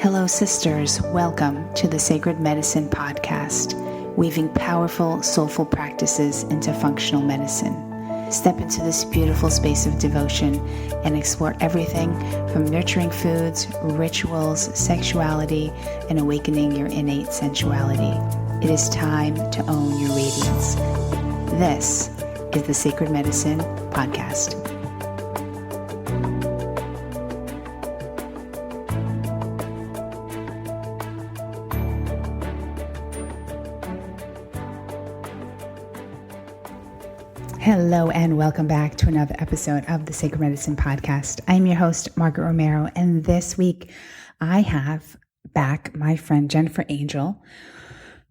Hello, sisters. Welcome to the Sacred Medicine Podcast, weaving powerful, soulful practices into functional medicine. Step into this beautiful space of devotion and explore everything from nurturing foods, rituals, sexuality, and awakening your innate sensuality. It is time to own your radiance. This is the Sacred Medicine Podcast. Hello and welcome back to another episode of the Sacred Medicine Podcast. I'm your host, Margaret Romero, and this week I have back my friend Jennifer Angel.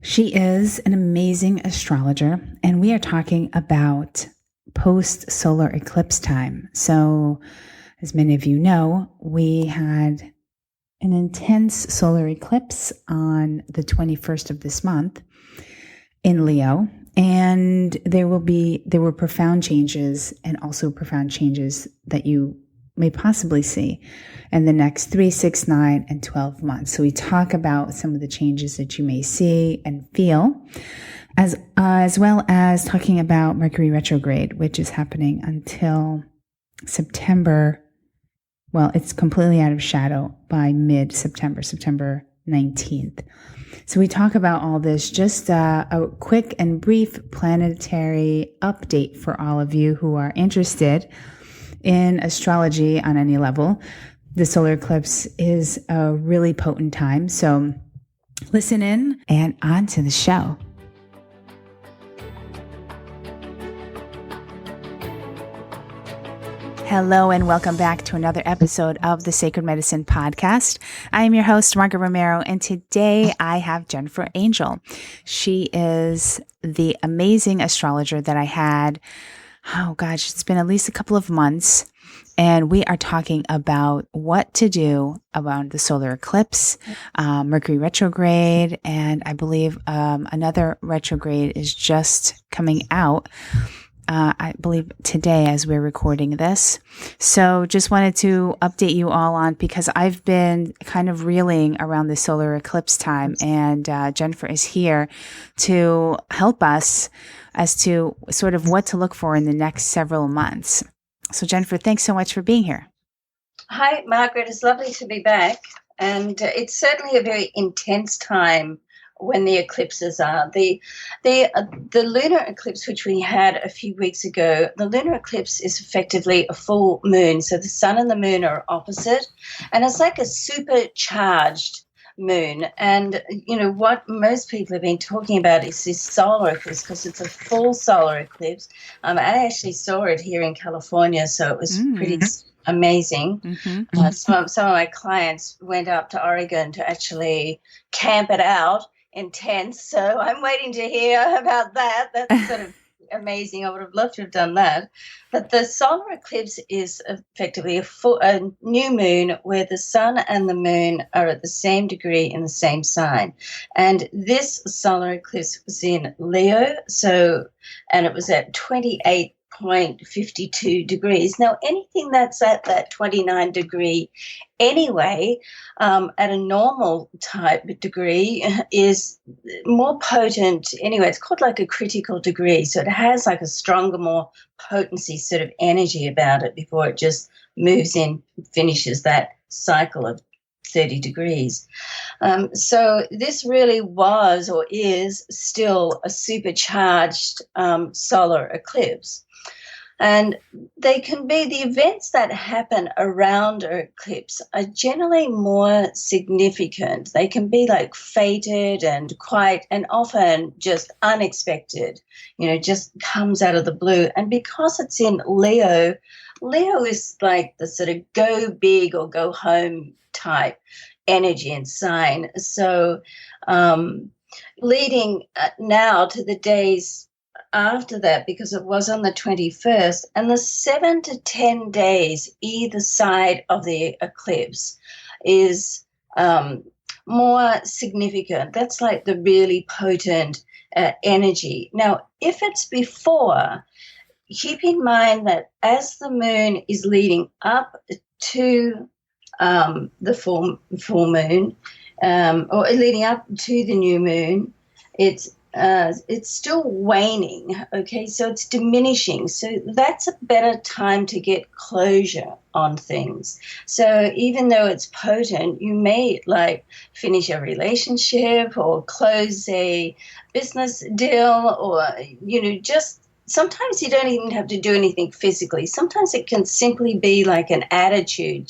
She is an amazing astrologer, and we are talking about post-solar eclipse time. So, as many of you know, we had an intense solar eclipse on the 21st of this month in Leo. And there were profound changes and also profound changes that you may possibly see in the next 3, 6, 9, and 12 months. So we talk about some of the changes that you may see and feel, as well as talking about Mercury retrograde, which is happening until September. Well, it's completely out of shadow by mid-September, September 19th. So we talk about all this, just a quick and brief planetary update for all of you who are interested in astrology on any level. The solar eclipse is a really potent time, so listen in and on to the show. Hello and welcome back to another episode of the Sacred Medicine Podcast. I am your host, Margaret Romero, and today I have Jennifer Angel. She is the amazing astrologer that I had, it's been at least a couple of months, and we are talking about what to do around the solar eclipse, Mercury retrograde, and I believe another retrograde is just coming out. I believe today as we're recording this. So just wanted to update you all on, because I've been kind of reeling around the solar eclipse time, and Jennifer is here to help us as to sort of what to look for in the next several months. So Jennifer, thanks so much for being here. Hi, Margaret. It's lovely to be back. And it's certainly a very intense time when the eclipses are. The lunar eclipse, which we had a few weeks ago, the lunar eclipse is effectively a full moon. So the sun and the moon are opposite, and it's like a supercharged moon. And, you know, what most people have been talking about is this solar eclipse, because it's a full solar eclipse. I actually saw it here in California, so it was pretty amazing. Some of my clients went up to Oregon to actually camp it out. Intense. So I'm waiting to hear about that. That's sort of amazing. I would have loved to have done that. But the solar eclipse is effectively a new moon where the sun and the moon are at the same degree in the same sign. And this solar eclipse was in Leo, and it was at 28.52 degrees. Now, anything that's at that 29 degree anyway, at a normal type degree, is more potent. Anyway, it's called like a critical degree. So it has like a stronger, more potency sort of energy about it before it just moves in, finishes that cycle of 30 degrees. So this really was or is still a supercharged solar eclipse. And they can be, the events that happen around an eclipse are generally more significant. They can be like fated and often just unexpected, just comes out of the blue. And because it's in Leo is like the sort of go big or go home type energy and sign. So leading now to the days after that, because it was on the 21st, and the 7 to 10 days either side of the eclipse is more significant. That's like the really potent energy. Now, if it's before, keep in mind that as the moon is leading up to the full moon, or leading up to the new moon, it's still waning, okay? So it's diminishing. So that's a better time to get closure on things. So even though it's potent, you may like finish a relationship or close a business deal, or, just sometimes you don't even have to do anything physically. Sometimes it can simply be like an attitude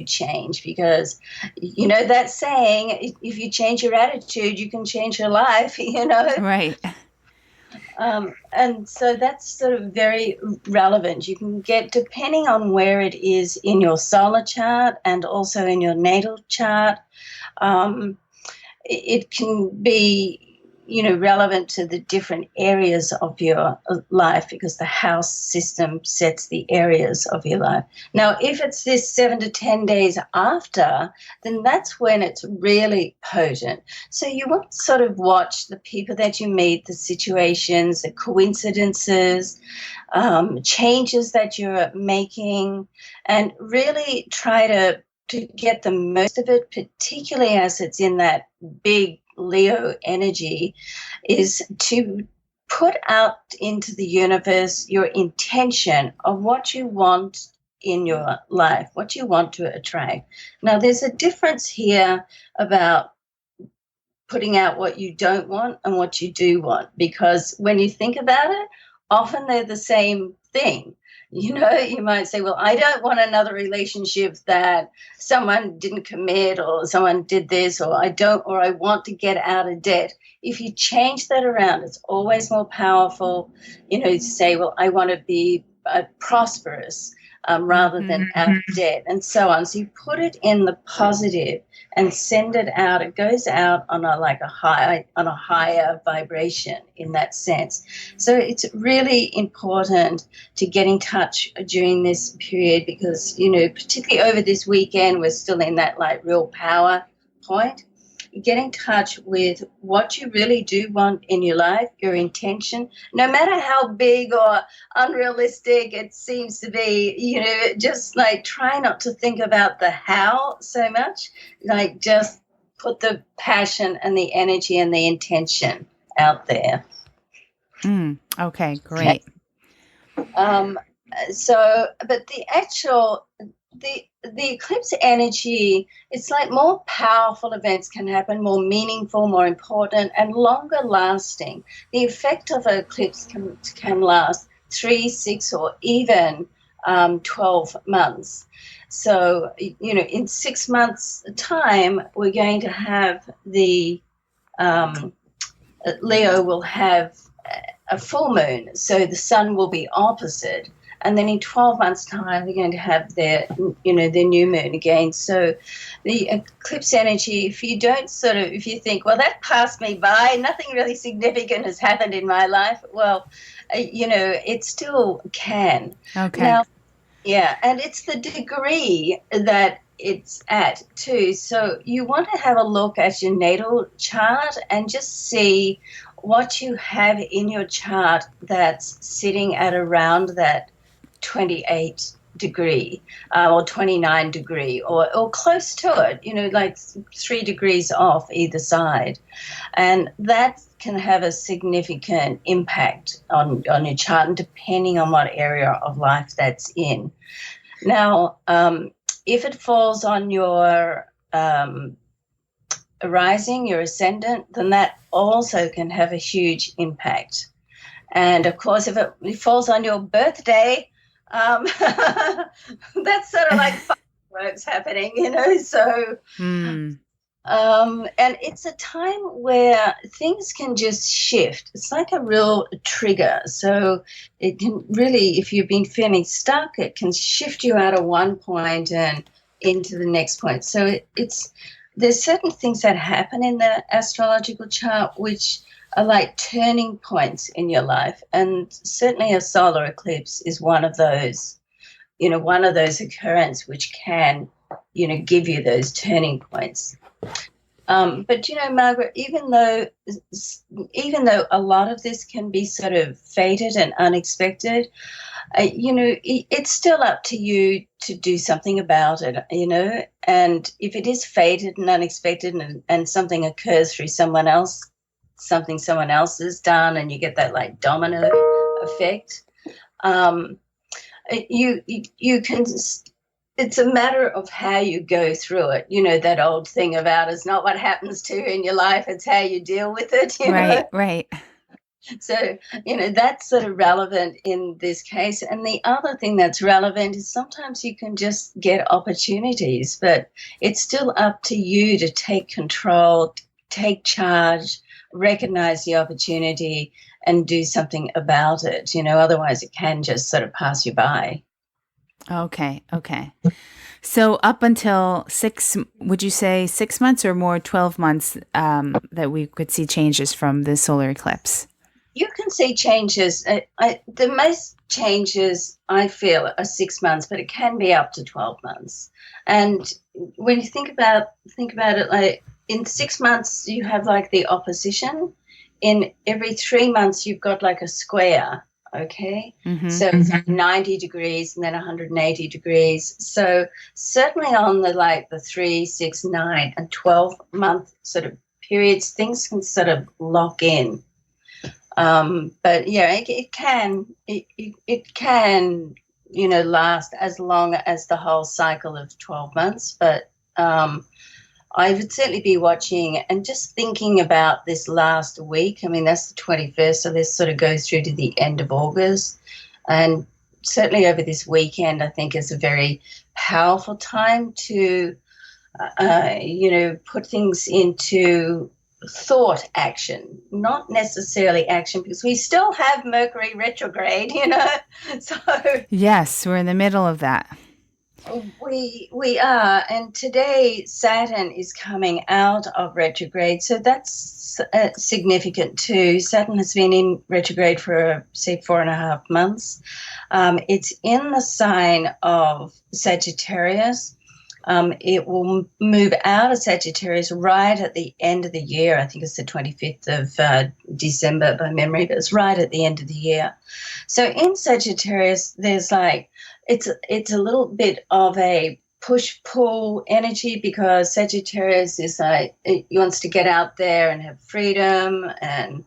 change, because that saying, if you change your attitude, you can change your life. Right. And so that's sort of very relevant. You can get, depending on where it is in your solar chart and also in your natal chart, it can be relevant to the different areas of your life, because the house system sets the areas of your life. Now, if it's this 7 to 10 days after, then that's when it's really potent. So you want to sort of watch the people that you meet, the situations, the coincidences, changes that you're making, and really try to get the most of it, particularly as it's in that big Leo energy, is to put out into the universe your intention of what you want in your life, what you want to attract. Now, there's a difference here about putting out what you don't want and what you do want, because when you think about it, often they're the same thing. You might say, well, I don't want another relationship that someone didn't commit, or someone did this, or I want to get out of debt. If you change that around, it's always more powerful, to say, well, I want to be prosperous, rather than out of debt, and so on. So you put it in the positive and send it out. It goes out on a higher vibration in that sense. So it's really important to get in touch during this period, because particularly over this weekend, we're still in that like real power point. Get in touch with what you really do want in your life, your intention, no matter how big or unrealistic it seems to be. Just like try not to think about the how so much, like just put the passion and the energy and the intention out there. Okay, great. But the eclipse energy, it's like more powerful events can happen, more meaningful, more important, and longer lasting. The effect of an eclipse can last 3, 6, or even 12 months. So, in 6 months' time, we're going to have Leo will have a full moon, so the sun will be opposite. And then in 12 months' time, they're going to have their new moon again. So the eclipse energy, if you think, well, that passed me by, nothing really significant has happened in my life, well, it still can. Okay. Now, yeah, and it's the degree that it's at too. So you want to have a look at your natal chart and just see what you have in your chart that's sitting at around that 28 degree or 29 degree or close to it, like 3 degrees off either side. And that can have a significant impact on your chart, and depending on what area of life that's in. Now, if it falls on your rising, your ascendant, then that also can have a huge impact. And of course, if it falls on your birthday, that's sort of like fireworks happening, so and it's a time where things can just shift. It's like a real trigger. So it can really, if you've been feeling stuck, it can shift you out of one point and into the next point. So there's certain things that happen in the astrological chart which are like turning points in your life, and certainly a solar eclipse is one of those occurrences which can give you those turning points. But Margaret, even though a lot of this can be sort of fated and unexpected, it's still up to you to do something about it. And if it is fated and unexpected, and something occurs through someone else, something someone else has done, and you get that like domino effect, um, you can. It's a matter of how you go through it. That old thing about it's not what happens to you in your life, it's how you deal with it. Right, right. So, that's sort of relevant in this case. And the other thing that's relevant is sometimes you can just get opportunities, but it's still up to you to take control, take charge, recognize the opportunity, and do something about it. Otherwise it can just sort of pass you by. Okay, okay. So up until would you say 6 months or more, 12 months that we could see changes from the solar eclipse? You can see changes. The most changes I feel are 6 months, but it can be up to 12 months. And when you think about it, like in 6 months you have like the opposition. In every 3 months you've got like a square. Okay, so it's like 90 degrees and then 180 degrees. So certainly on the 3, 6, 9, and 12-month sort of periods, things can sort of lock in. But yeah, it can last as long as the whole cycle of 12 months. But I would certainly be watching and just thinking about this last week. I mean, that's the 21st, so this sort of goes through to the end of August. And certainly over this weekend, I think is a very powerful time to, put things into thought action, not necessarily action, because we still have Mercury retrograde, So yes, we're in the middle of that. We are, and today Saturn is coming out of retrograde, so that's significant too. Saturn has been in retrograde for say 4.5 months. It's in the sign of Sagittarius. It will move out of Sagittarius right at the end of the year. I think it's the 25th of December by memory, but it's right at the end of the year. So in Sagittarius, there's it's a little bit of a push-pull energy, because Sagittarius is he wants to get out there and have freedom, and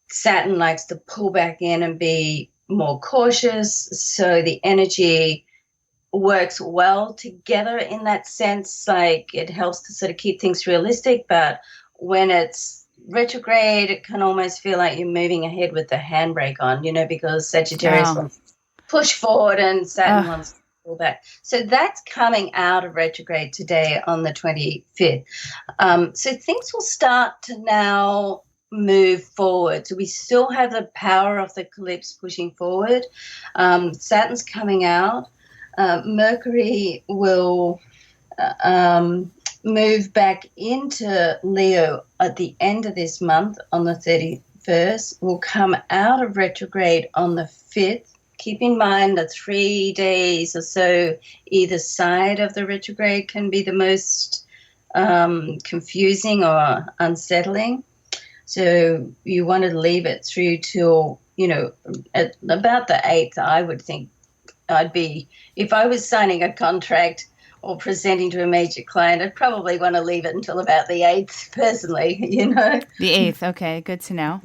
Saturn likes to pull back in and be more cautious. So the energy works well together in that sense. Like it helps to sort of keep things realistic, but when it's retrograde, it can almost feel like you're moving ahead with the handbrake on, because Sagittarius wants to push forward and Saturn wants to pull back. So that's coming out of retrograde today on the 25th. So things will start to now move forward. So we still have the power of the eclipse pushing forward. Saturn's coming out. Mercury will move back into Leo at the end of this month on the 31st. Will come out of retrograde on the 5th. Keep in mind that 3 days or so either side of the retrograde can be the most confusing or unsettling. So you want to leave it through till, at about the 8th, I would think. If I was signing a contract or presenting to a major client, I'd probably want to leave it until about the 8th, personally, The 8th, okay, good to know.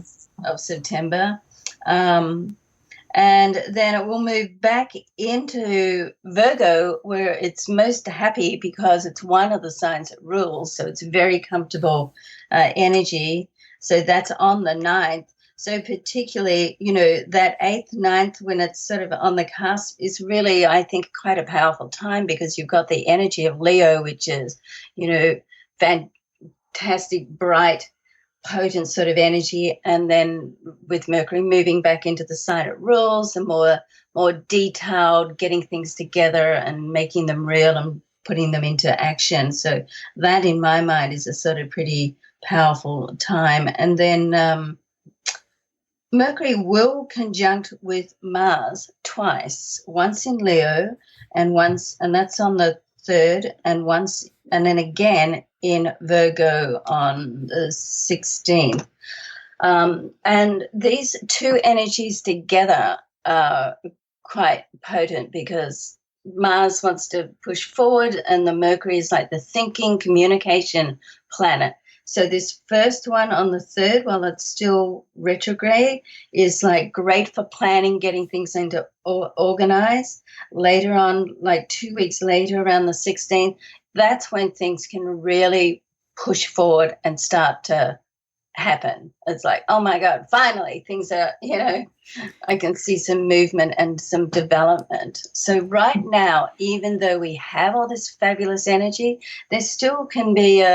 Of September. And then it will move back into Virgo, where it's most happy because it's one of the signs that rules, so it's very comfortable energy. So that's on the 9th. So particularly, that 8th, 9th, when it's sort of on the cusp, is really, I think, quite a powerful time, because you've got the energy of Leo, which is, fantastic, bright, potent sort of energy. And then with Mercury moving back into the sign it rules, and more detailed, getting things together and making them real and putting them into action. So that, in my mind, is a sort of pretty powerful time. And then Mercury will conjunct with Mars twice, once in Leo and that's on the 3rd, and once and then again in Virgo on the 16th. And these two energies together are quite potent because Mars wants to push forward and the Mercury is like the thinking communication planet. So this first one on the 3rd, while it's still retrograde, is like great for planning, getting things into organized. Later on, like 2 weeks later, around the 16th, that's when things can really push forward and start to happen. It's like, oh my God, finally things are, I can see some movement and some development. So right now, even though we have all this fabulous energy, there still can be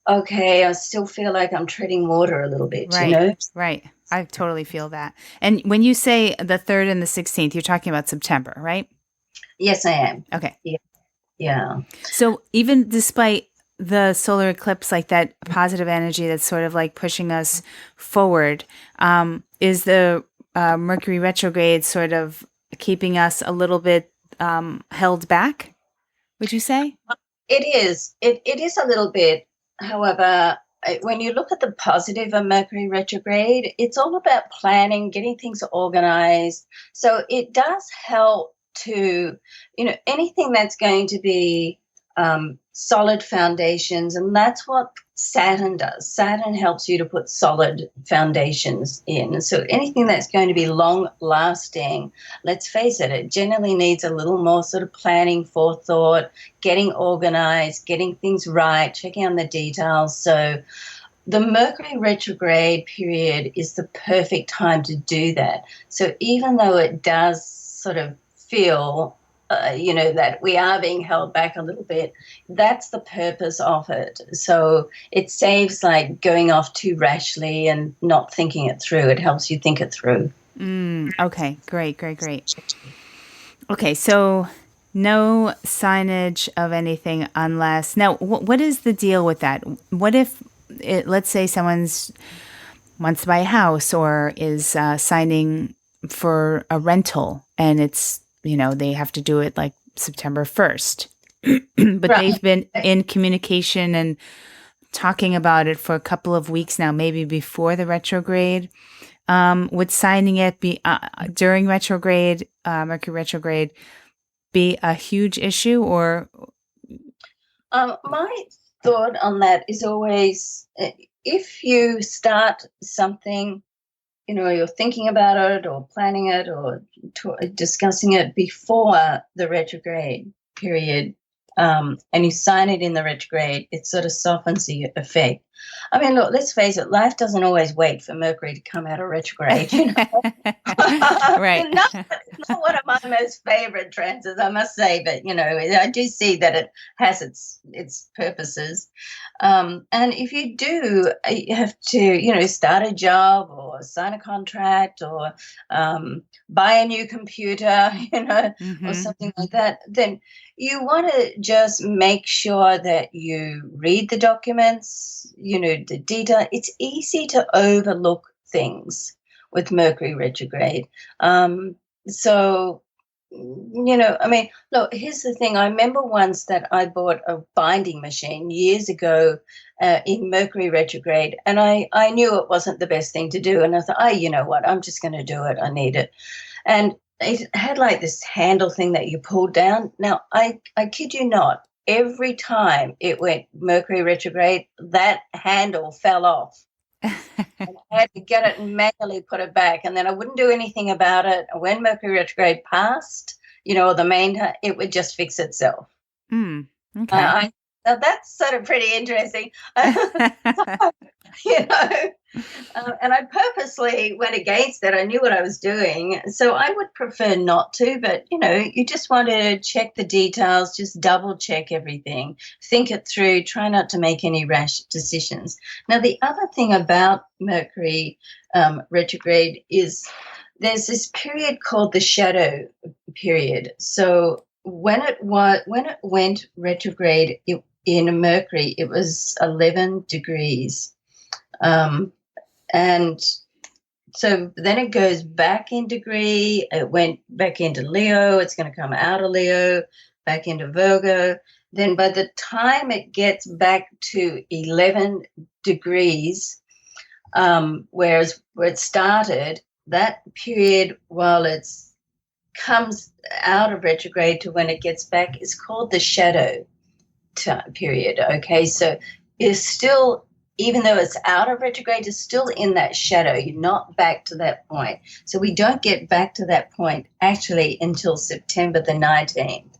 okay, I still feel like I'm treading water a little bit, Right. Right. I totally feel that. And when you say the 3rd and the 16th, you're talking about September, right? Yes, I am. Okay. Yeah. So even despite the solar eclipse, like that positive energy that's sort of like pushing us forward, is the Mercury retrograde sort of keeping us a little bit held back, would you say? It is. It is a little bit. However, when you look at the positive of Mercury retrograde, it's all about planning, getting things organized. So it does help to, anything that's going to be solid foundations, and that's what Saturn does. Saturn helps you to put solid foundations in. So anything that's going to be long lasting, let's face it, it generally needs a little more sort of planning, forethought, getting organized, getting things right, checking on the details. So the Mercury retrograde period is the perfect time to do that. So even though it does sort of feel that we are being held back a little bit, that's the purpose of it. So it saves like going off too rashly and not thinking it through. It helps you think it through. Okay, great. Okay, so no signage of anything unless... Now, what is the deal with that? What if, let's say someone's wants to buy a house or is signing for a rental and it's, they have to do it like September 1st. But Right. they've been in communication and talking about it for a couple of weeks now, maybe before the retrograde. Would signing it be during retrograde, Mercury retrograde, be a huge issue or? My thought on that is always if you start something, you're thinking about it or planning it or discussing it before the retrograde period, and you sign it in the retrograde, it sort of softens the effect. I mean, look, let's face it, life doesn't always wait for Mercury to come out of retrograde, Right. Not one of my most favorite transits, I must say, but, I do see that it has its purposes. And if you do, you have to, start a job or sign a contract or buy a new computer, or something like that, then you want to just make sure that you read the documents, the detail. It's easy to overlook things with Mercury retrograde. So, I mean, look, here's the thing. I remember once that I bought a binding machine years ago in Mercury retrograde, and I knew it wasn't the best thing to do. And I thought, you know what, I'm just going to do it. I need it. And it had like this handle thing that you pulled down. Now, I kid you not, every time it went Mercury retrograde, that handle fell off. And I had to get it and manually put it back, and then I wouldn't do anything about it. When Mercury retrograde passed, it would just fix itself. Okay. Now that's sort of pretty interesting. And I purposely went against it. I knew what I was doing, so I would prefer not to, but you just want to check the details, just double check everything, think it through, try not to make any rash decisions. Now, the other thing about Mercury retrograde is there's this period called the shadow period. So when it went retrograde in Mercury, it was 11 degrees. And so then it goes back in degree. It went back into Leo. It's going to come out of Leo, back into Virgo. then by the time it gets back to 11 degrees, where it started, that period while it's comes out of retrograde to when it gets back is called the shadow period. Okay, so it's still, even though it's out of retrograde, it's still in that shadow. You're not back to that point. So we don't get back to that point actually until September the 19th.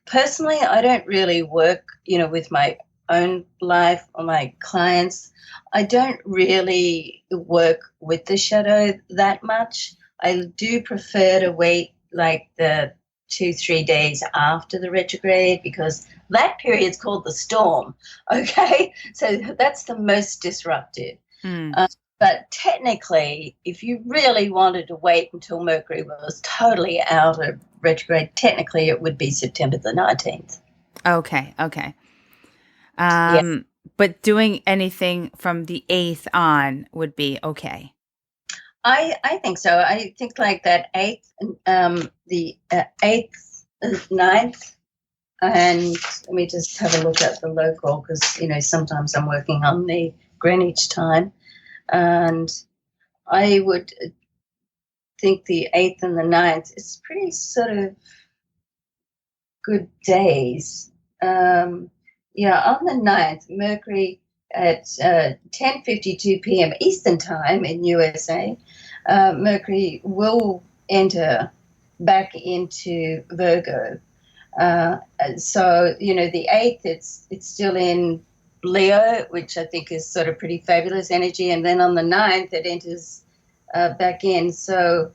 Personally, I don't really work, with my own life or my clients. I don't really work with the shadow that much. I do prefer to wait like the 2-3 days after the retrograde, because that period is called the storm. Okay, so that's the most disruptive. But technically, if you really wanted to wait until Mercury was totally out of retrograde, technically it would be September the 19th. Okay. Yeah. But doing anything from the 8th on would be okay. I think so. I think like that 8th, the 8th, 9th, and let me just have a look at the local, because, sometimes I'm working on the Greenwich time. And I would think the 8th and the 9th is pretty sort of good days. On the 9th, Mercury at 10:52 p.m. Eastern Time in USA, Mercury will enter back into Virgo. So, the 8th, it's still in Leo, which I think is sort of pretty fabulous energy. And then on the 9th, it enters back in. So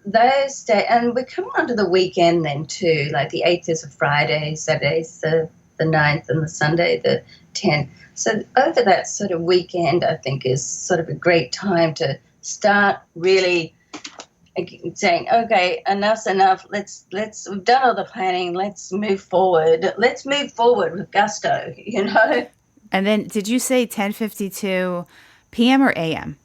those days, and we're coming onto the weekend then too. Like the 8th is a Friday, Saturday's the 9th, and the Sunday the 10th. So over that sort of weekend, I think is sort of a great time to start really saying, okay, enough's enough. We've done all the planning. Let's move forward. Let's move forward with gusto, And then did you say 10:52 p.m. or a.m.?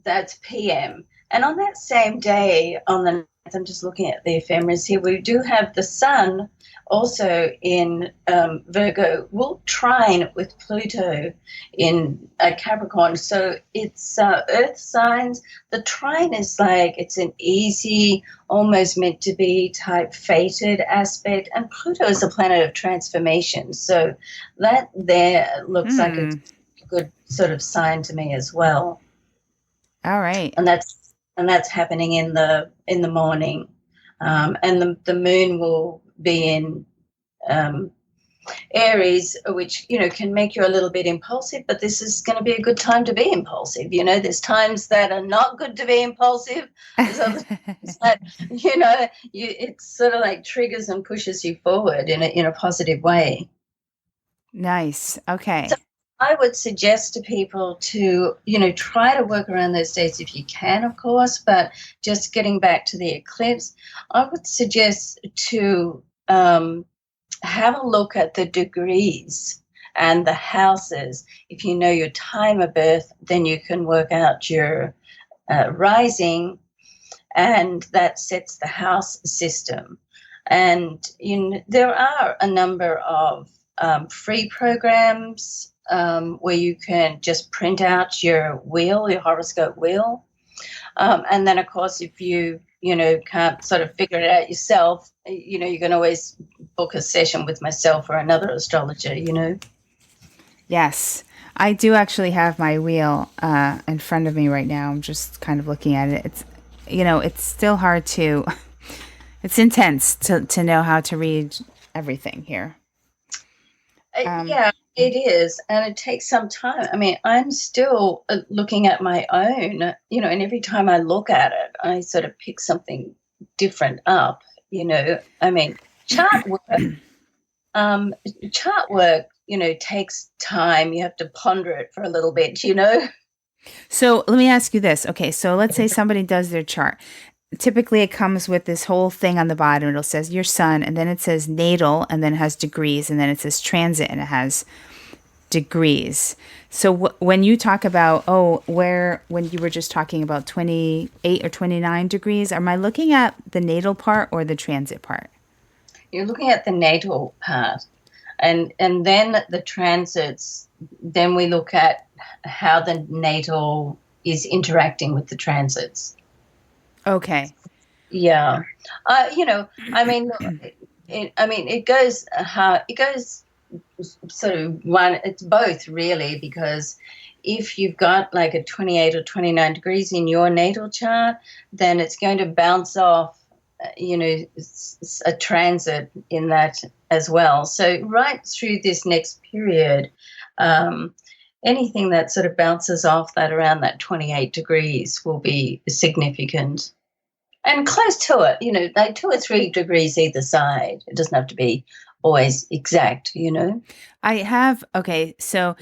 That's p.m. And on that same day, on the 9th, I'm just looking at the ephemeris here, we do have the sun also in Virgo, will trine with Pluto in Capricorn. So it's earth signs. The trine is like it's an easy, almost meant to be type fated aspect. And Pluto is a planet of transformation. So that there looks like a good sort of sign to me as well. All right. And that's happening in the morning. And the moon will be in Aries, which, can make you a little bit impulsive, but this is going to be a good time to be impulsive. There's times that are not good to be impulsive. There's other times that, it sort of like triggers and pushes you forward in a positive way. Nice. Okay. So I would suggest to people to, try to work around those days if you can, of course, but just getting back to the eclipse, I would suggest to have a look at the degrees and the houses. If you know your time of birth, then you can work out your rising, and that sets the house system. And there are a number of free programs where you can just print out your wheel, your horoscope wheel. And then, of course, if you can't sort of figure it out yourself, you can always book a session with myself or another astrologer, Yes. I do actually have my wheel in front of me right now. I'm just kind of looking at it. It's, it's still hard to, it's intense to know how to read everything here. Yeah, it is. And it takes some time. I mean, I'm still looking at my own, and every time I look at it, I sort of pick something different up, I mean, chart work, takes time. You have to ponder it for a little bit, So let me ask you this. Okay, so let's say somebody does their chart. Typically, it comes with this whole thing on the bottom. It'll says your sun, and then it says natal, and then it has degrees, and then it says transit, and it has degrees. So when you talk about, when you were just talking about 28 or 29 degrees, am I looking at the natal part or the transit part? you're looking at the natal part, and then the transits. Then we look at how the natal is interacting with the transits. Okay. Yeah, I mean, it goes sort of one. It's both really, because if you've got like a 28 or 29 degrees in your natal chart, then it's going to bounce off, a transit in that as well. So right through this next period, anything that sort of bounces off that around that 28 degrees will be significant. And close to it, like 2 or 3 degrees either side. It doesn't have to be always exact. I have, okay, so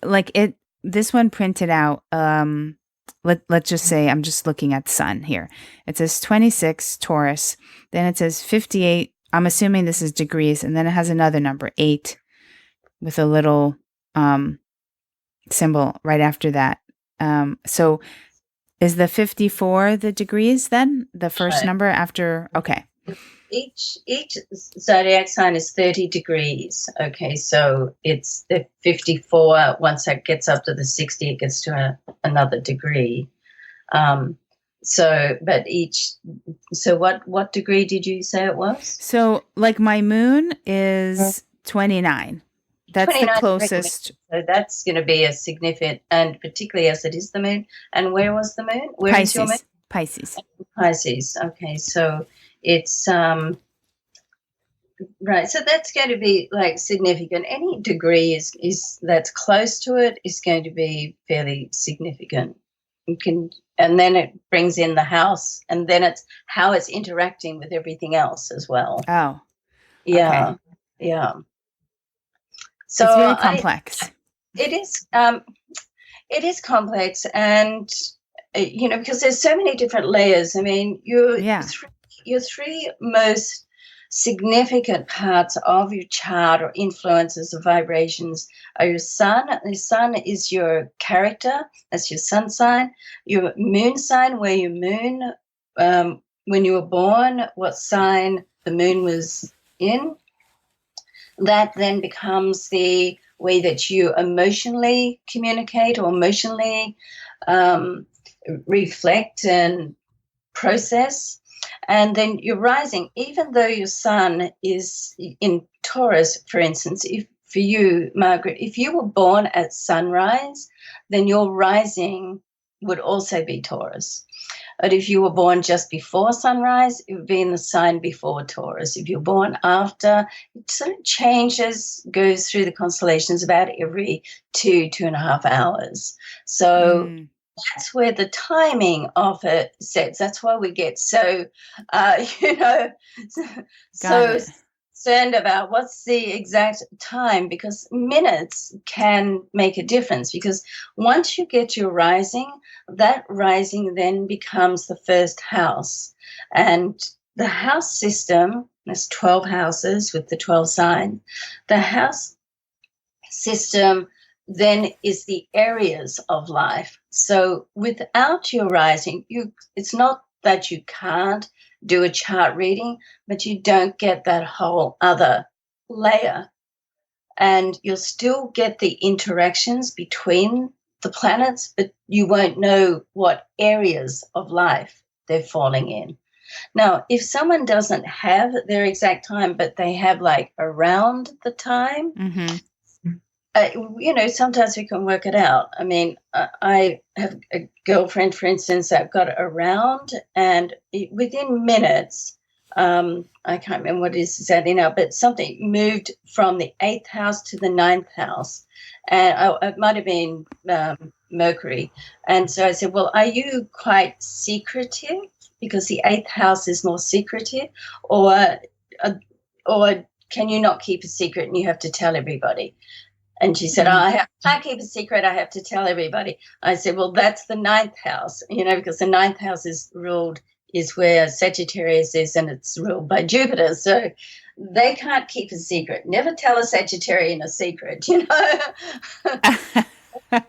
like this one printed out, let's just say, I'm just looking at sun here. It says 26 Taurus, then it says 58. I'm assuming this is degrees, and then it has another number, 8, with a little symbol right after that. So is the 54 the degrees then? The first number after? Okay. Each zodiac sign is 30 degrees. Okay, so it's the 54. Once that gets up to the 60, it gets to another degree. So what degree did you say it was? So like my moon is 29. That's 29 the closest. So that's going to be a significant, and particularly as it is the moon. And where was the moon? Where Pisces. Is your moon? Pisces. Okay, so it's right. So that's going to be like significant. Any degree is that's close to it is going to be fairly significant. And then it brings in the house, and then it's how it's interacting with everything else as well. Oh, yeah, okay. Yeah. So it's very complex. It is complex, and because there's so many different layers. I mean, your three most significant parts of your chart or influences or vibrations are your sun. The sun is your character. That's your sun sign. Your moon sign, where your moon, when you were born, what sign the moon was in. That then becomes the way that you emotionally communicate or emotionally reflect and process. And then your rising, even though your sun is in Taurus, for instance, for you, Margaret, if you were born at sunrise, then your rising would also be Taurus. But if you were born just before sunrise, it would be in the sign before Taurus. If you're born after, it sort of changes, goes through the constellations about every 2.5 hours. So that's where the so it sets. That's why we get so, concerned about what's the exact time, because minutes can make a difference. Because once you get your rising, that rising then becomes the first house. And the house system, there's 12 houses with the 12 signs. The house system then is the areas of life. So without your rising, it's not that you can't do a chart reading, but you don't get that whole other layer. And you'll still get the interactions between the planets, but you won't know what areas of life they're falling in. Now, if someone doesn't have their exact time, but they have like around the time, sometimes we can work it out. I mean, I have a girlfriend, for instance, that got around, and within minutes, I can't remember what it is exactly now, but something moved from the 8th house to the 9th house. And it might have been Mercury. And so I said, well, are you quite secretive? Because the 8th house is more secretive, or can you not keep a secret and you have to tell everybody? And she said, I can't keep a secret. I have to tell everybody. I said, well, that's the 9th house, because the 9th house is where Sagittarius is, and it's ruled by Jupiter. So they can't keep a secret. Never tell a Sagittarian a secret, So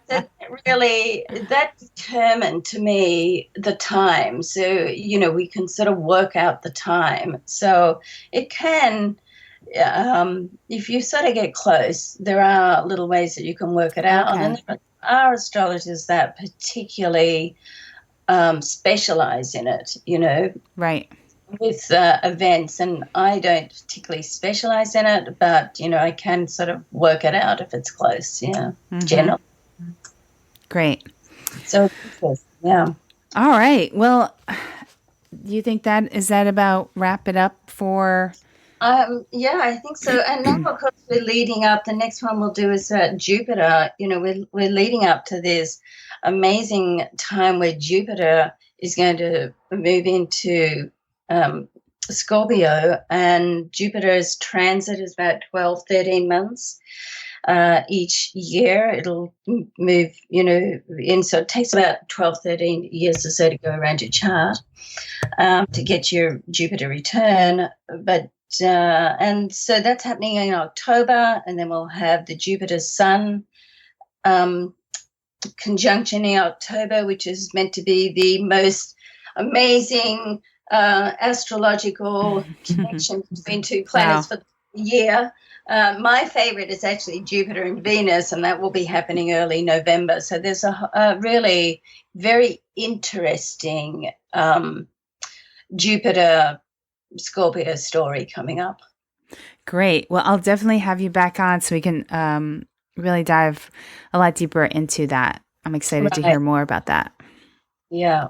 that that determined to me the time. So, we can sort of work out the time. So it can, if you sort of get close, there are little ways that you can work it out. Okay. And there are astrologers that particularly specialize in it, Right. with events. And I don't particularly specialize in it, but, I can sort of work it out if it's close, generally. Great. So, yeah. All right. Well, do you think is that about wrap it up for? Yeah, I think so. And now, of course, we're leading up. The next one we'll do is Jupiter. We're leading up to this amazing time where Jupiter is going to move into Scorpio, and Jupiter's transit is about 12, 13 months. Each year it'll move, so it takes about 12, 13 years or so to go around your chart to get your Jupiter return. But and so that's happening in October, and then we'll have the Jupiter-Sun conjunction in October, which is meant to be the most amazing astrological connection between two planets for the year. My favorite is actually Jupiter and Venus, and that will be happening early November. So there's a really very interesting Jupiter Scorpio story coming up. Great. Well, I'll definitely have you back on so we can really dive a lot deeper into that. I'm excited to hear more about that. Yeah.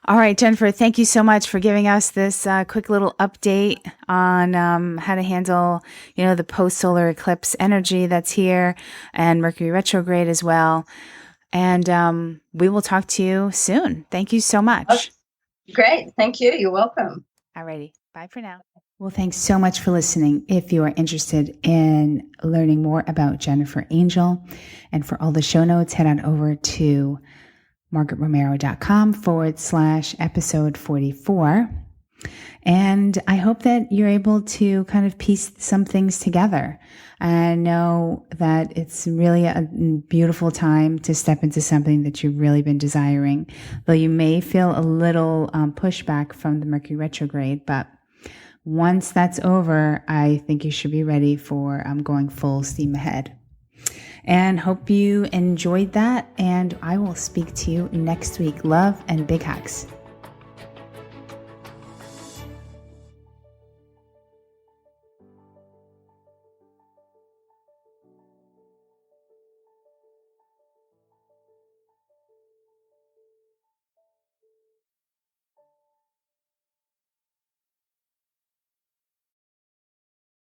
All right, Jennifer, thank you so much for giving us this quick little update on how to handle, the post-solar eclipse energy that's here and Mercury retrograde as well. And we will talk to you soon. Thank you so much. Okay. Great. Thank you. You're welcome. All righty. Bye for now. Well, thanks so much for listening. If you are interested in learning more about Jennifer Angel and for all the show notes, head on over to margaretromero.com/episode 44. And I hope that you're able to kind of piece some things together. I know that it's really a beautiful time to step into something that you've really been desiring, though you may feel a little pushback from the Mercury retrograde. But once that's over, I think you should be ready for going full steam ahead. And hope you enjoyed that. And I will speak to you next week. Love and big hugs.